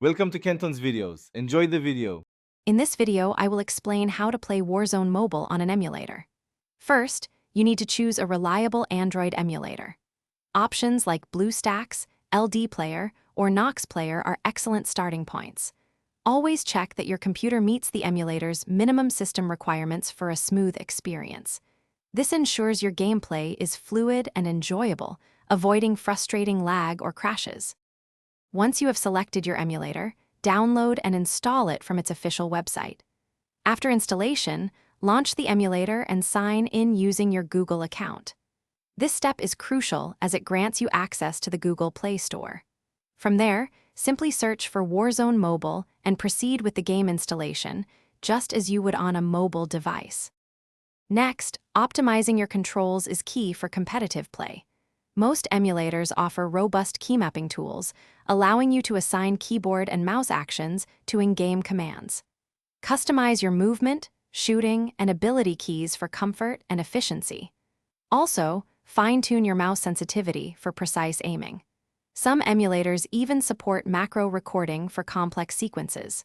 Welcome to Kenton's videos. Enjoy the video. In this video, I will explain how to play Warzone Mobile on an emulator. First, you need to choose a reliable Android emulator. Options like BlueStacks, LD Player, or Nox Player are excellent starting points. Always check that your computer meets the emulator's minimum system requirements for a smooth experience. This ensures your gameplay is fluid and enjoyable, avoiding frustrating lag or crashes. Once you have selected your emulator, download and install it from its official website. After installation, launch the emulator and sign in using your Google account. This step is crucial as it grants you access to the Google Play Store. From there, simply search for Warzone Mobile and proceed with the game installation, just as you would on a mobile device. Next, optimizing your controls is key for competitive play. Most emulators offer robust key mapping tools, allowing you to assign keyboard and mouse actions to in-game commands. Customize your movement, shooting, and ability keys for comfort and efficiency. Also, fine-tune your mouse sensitivity for precise aiming. Some emulators even support macro recording for complex sequences.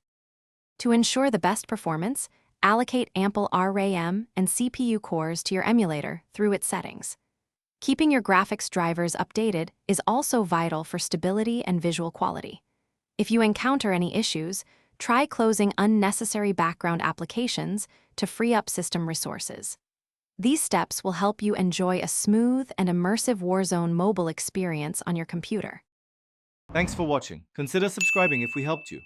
To ensure the best performance, allocate ample RAM and CPU cores to your emulator through its settings. Keeping your graphics drivers updated is also vital for stability and visual quality. If you encounter any issues, try closing unnecessary background applications to free up system resources. These steps will help you enjoy a smooth and immersive Warzone mobile experience on your computer. Thanks for watching. Consider subscribing if we helped you.